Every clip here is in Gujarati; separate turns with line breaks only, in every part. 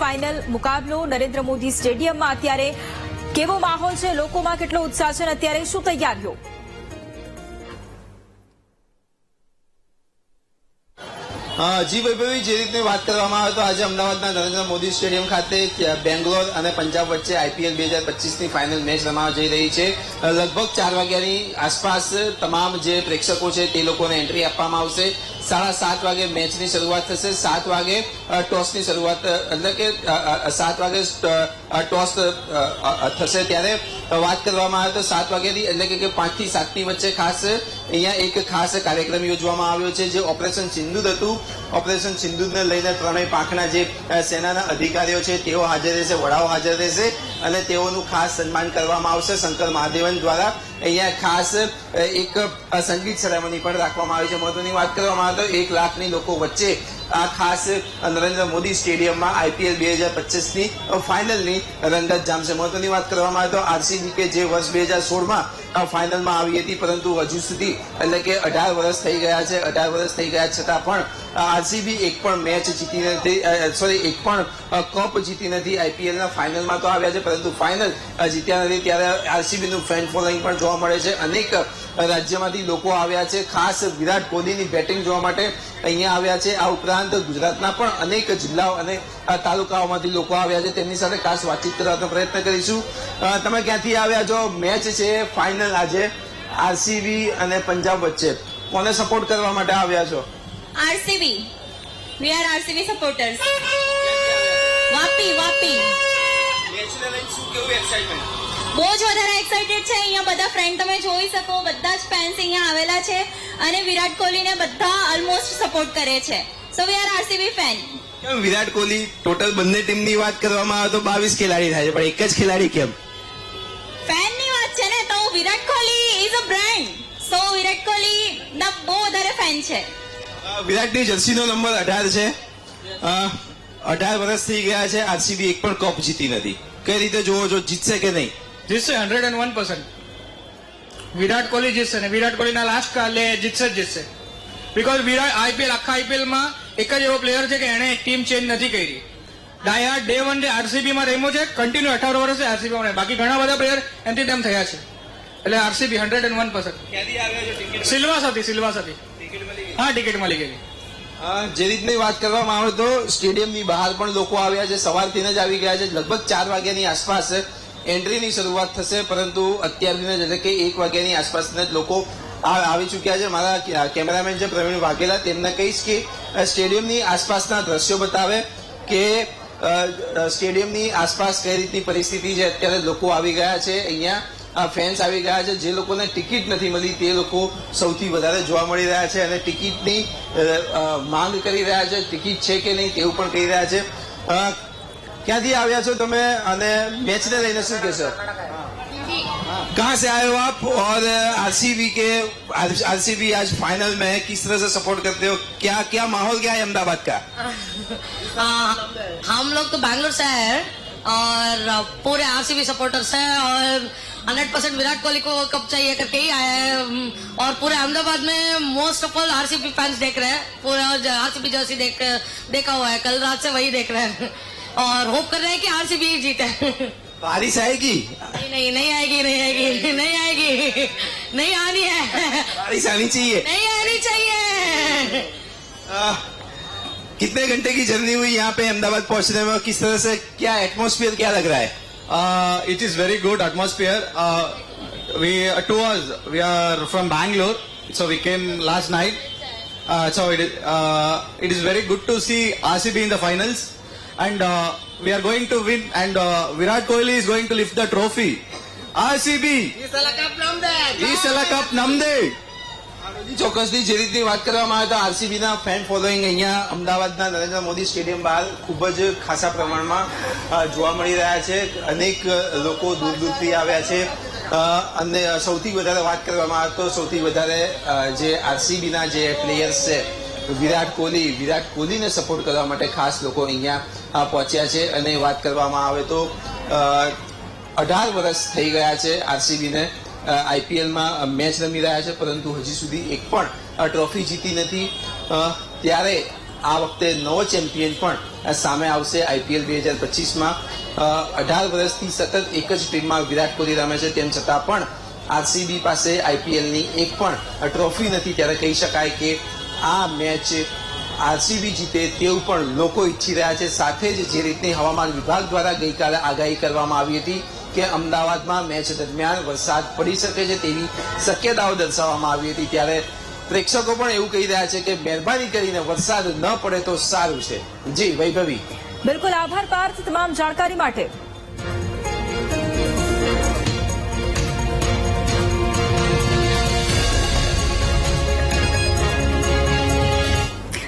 ફાઇનલ મુકાબલો નરેન્દ્ર મોદી સ્ટેડિયમમાં અત્યારે કેવો માહોલ છે, લોકોમાં કેટલો ઉત્સાહ છે અને અત્યારે શું તૈયારીઓ?
જી વૈભવી, જે રીતની વાત કરવામાં આવે તો આજે અમદાવાદના નરેન્દ્ર મોદી સ્ટેડિયમ ખાતે બેંગ્લોર અને પંજાબ વચ્ચે આઈપીએલ 2025ની ફાઇનલ મેચ રમાવા જઈ રહી છે. લગભગ 4 વાગ્યાની આસપાસ તમામ જે પ્રેક્ષકો છે તે લોકોને એન્ટ્રી આપવામાં આવશે. 7:30 વાગે મેચની શરૂઆત થશે. 7 વાગે ટોસની શરૂઆત, એટલે કે 7 વાગે ટોસ થશે. ત્યારે વાત કરવામાં આવે તો 7 વાગ્યાથી, એટલે કે 5 થી 7ની વચ્ચે ખાસ અહીંયા એક ખાસ કાર્યક્રમ યોજવામાં આવ્યો છે, જે ઓપરેશન સિંદૂર હતું. ઓપરેશન સિંદૂરને લઈને ત્રણેય પાંખના જે સેનાના અધિકારીઓ છે તેઓ હાજર રહેશે, વડાઓ હાજર રહેશે અને તેઓનું ખાસ સન્માન કરવામાં આવશે. શંકર મહાદેવન દ્વારા અહીંયા ખાસ એક સંગીત સેરેમની પણ રાખવામાં આવી છે. મહત્વની વાત કરવામાં આવે તો 1 લાખની લોકો વચ્ચે આ ખાસ નરેન્દ્ર મોદી સ્ટેડિયમમાં આઈપીએલ 2025ની ફાઇનલની રંગત જામશે. મહત્વની વાત કરવામાં આવે તો આરસીબી કે જે વર્ષ 2016માં ફાઇનલમાં આવી હતી, પરંતુ હજુ સુધી, એટલે કે 18 વર્ષ થઈ ગયા છે. 18 વર્ષ થઈ ગયા છતાં પણ આરસીબી એક પણ મેચ જીતી નથી, એક પણ કપ જીતી નથી. આઈપીએલના ફાઇનલમાં તો આવ્યા છે પરંતુ ફાઇનલ જીત્યા નથી. ત્યારે આરસીબીનું ફેન ફોલોઈંગ પણ જોવા મળે છે. અનેક રાજ્યમાંથી લોકો આવ્યા છે, ખાસ વિરાટ કોહલીની બેટિંગ જોવા માટે અહીંયા આવ્યા છે. આ ઉપરાંત ગુજરાતના પણ અનેક જિલ્લાઓ અને તાલુકાઓમાંથી લોકો આવ્યા છે. તેમની સાથે ખાસ વાતચીત કરવાનો પ્રયત્ન કરીશું. તમે ક્યાંથી આવ્યા છો? મેચ છે ફાઇનલ આજે આરસીબી અને પંજાબ વચ્ચે, કોને સપોર્ટ કરવા માટે આવ્યા છો?
RCB. We are RCB supporters. Vapi.
મેચને લઈને શું કેવું એક્સાઇટમેન્ટ?
બહુ જ વધારે એક્સાઇટેડ છે. અહીંયા બધા ફ્રેન્ડ તમે જોઈ શકો, બધા જ ફેન્સ અહીંયા આવેલા છે અને વિરાટ કોહલીને બધા ઓલમોસ્ટ સપોર્ટ કરે છે. સો વી આર આરસીબી ફેન.
કેમ વિરાટ કોહલી, ટોટલ બંને ટીમની વાત કરવામાં આવે તો 22 ખેલાડી થાય છે, પણ એક જ ખેલાડી કેમ?
ફેનની વાત છે ને, તો Virat Kohli is a brand. સો વિરાટ કોહલી ના બહુ વધારે ફેન છે.
વિરાટની જર્સીનો નંબર 18 છે. 18 વર્ષ થઈ ગયા છે, આરસીબી એક પણ કપ જીતી નથી. કઈ રીતે જોવો છો, જીતશે કે નહીં?
જીતશે 101%. વિરાટ કોહલી જીતશે ને વિરાટ કોહલીના લાસ્ટ કાલે જીતશે જ જીતશે. બીકોઝ વિરાટ આખા આઈપીએલમાં એક જ એવો પ્લેયર છે કે એને ટીમ ચેન્જ નથી કરી. ડાયહાર્ડ ડે 1 ડે આરસીબીમાં રમ્યો છે, કન્ટિન્યુ 18 વર્ષે આરસીબીમાં. બાકી ઘણા બધા પ્લેયર એમથી તેમ થયા છે. એટલે આરસીબી 101%. સિલ્વાસાથી. હા, ટિકિટ મળી ગયેલી.
જે રીતની વાત કરવામાં આવે તો સ્ટેડિયમની બહાર પણ લોકો આવ્યા છે, સવારથી જ આવી ગયા છે. લગભગ 4 વાગ્યાની આસપાસ એન્ટ્રીની શરૂઆત થશે, પરંતુ અત્યારની જ, એટલે કે 1 વાગ્યાની આસપાસના જ લોકો આવી ચૂક્યા છે. મારા કેમેરામેન છે પ્રવીણ વાઘેલા, તેમને કહીશ કે સ્ટેડિયમની આસપાસના દ્રશ્યો બતાવે કે સ્ટેડિયમની આસપાસ કઈ રીતની પરિસ્થિતિ છે. અત્યારે લોકો આવી ગયા છે, અહીંયા ફેન્સ આવી ગયા છે. જે લોકોને ટિકિટ નથી મળી તે લોકો સૌથી વધારે જોવા મળી રહ્યા છે અને ટિકિટની માંગ કરી રહ્યા છે. ટિકિટ છે કે નહીં તેવું પણ કહી રહ્યા છે. ક્યાંથી આવ્યા છો તમે અને मैच ने लेने શું કહેશો? कहाँ से आए हो आप और आरसीबी आज फाइनल में है, किस तरह से सपोर्ट करते हो? क्या माहौल क्या है अहमदाबाद का?
हम लोग तो बैंगलोर से आए हैं और पूरे आरसीबी सपोर्टर्स हैं और 100% विराट कोहली को कब चाहिए करके ही आए हैं और पूरे अहमदाबाद में most of all RCB fans देख रहे हैं. पूरा आरसीबी जर्सी देखा हुआ है, कल रात से वही देख रहे हैं और होप कर रहे हैं कि आरसीबी जीते.
बारिश आएगी?
नहीं आएगी. नहीं आनी है.
बारिश आनी चाहिए.
नहीं आनी चाहिए.
कितने घंटे की जर्नी हुई यहाँ पे अहमदाबाद पहुंचने में? किस तरह से, क्या एटमॉस्फेयर क्या लग रहा है?
It is very good atmosphere. We are from Bangalore, so we came last night. So it is very good to see RCB in the finals, and we are going to win. And Virat Kohli is going to lift the trophy. RCB. Isala Cup Namde.
ચોક્કસથી જે રીતની વાત કરવામાં આવે તો આરસીબીના ફેન ફોલોઈંગ અહીંયા અમદાવાદના નરેન્દ્ર મોદી સ્ટેડિયમ બહાર ખૂબ જ ખાસા પ્રમાણમાં જોવા મળી રહ્યા છે. અનેક લોકો દૂર દૂરથી આવ્યા છે અને સૌથી વધારે વાત કરવામાં આવે તો સૌથી વધારે જે આરસીબીના જે પ્લેયર્સ છે વિરાટ કોહલીને સપોર્ટ કરવા માટે ખાસ લોકો અહીંયા પહોંચ્યા છે. અને વાત કરવામાં આવે તો 18 વર્ષ થઈ ગયા છે આરસીબીને આઈપીએલમાં મેચ રમી રહ્યા છે, પરંતુ હજી સુધી એક પણ ટ્રોફી જીતી નથી. ત્યારે આ વખતે નવો ચેમ્પિયન પણ સામે આવશે આઈપીએલ 2025માં 18 વર્ષથી સતત એક જ ટીમમાં વિરાટ કોહલી રમે છે, તેમ છતાં પણ આરસીબી પાસે આઈપીએલની એક પણ ટ્રોફી નથી. ત્યારે કહી શકાય કે આ મેચ આરસીબી જીતે તેવું પણ લોકો ઈચ્છી રહ્યા છે. સાથે જ જે રીતની હવામાન વિભાગ દ્વારા ગઈકાલે આગાહી કરવામાં આવી હતી કે અમદાવાદમાં મેચ દરમિયાન વરસાદ પડી શકે છે તેવી શક્યતાઓ દર્શાવવામાં આવી હતી, ત્યારે પ્રેક્ષકો પણ એવું કહી રહ્યા છે કે મહેરબાની કરીને વરસાદ ન પડે તો સારું છે. જી વૈભવી.
બિલકુલ, આભાર પાર્થ તમામ જાણકારી માટે.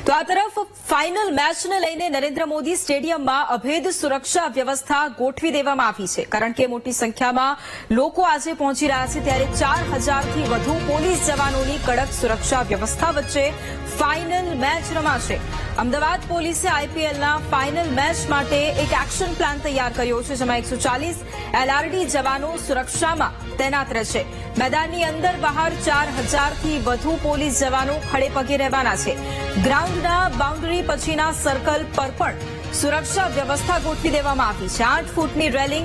તો આ તરફ ફાઇનલ મેચને લઈને નરેન્દ્ર મોદી સ્ટેડિયમમાં અભેદ સુરક્ષા વ્યવસ્થા ગોઠવી દેવામાં આવી છે, કારણ કે મોટી સંખ્યામાં લોકો આજે પહોંચી રહ્યા છે. ત્યારે 4000થી વધુ પોલીસ જવાનોની કડક સુરક્ષા વ્યવસ્થા વચ્ચે ફાઇનલ મેચ રમાશે. અમદાવાદ પોલીસે આઈપીએલના ફાઇનલ મેચ માટે એક એક્શન પ્લાન તૈયાર કર્યો છે, જેમાં 140 એલઆરડી જવાનો સુરક્ષામાં તૈનાત રહેશે. મેદાનની અંદર બહાર 4000થી વધુ પોલીસ જવાનો ખડે પગે રહેવાના છે. ગ્રાઉન્ડના બાઉન્ડરી પછીના સર્કલ પર પણ સુરક્ષા વ્યવસ્થા ગોઠવી દેવામાં આવી છે. 8 ફૂટની રેલિંગ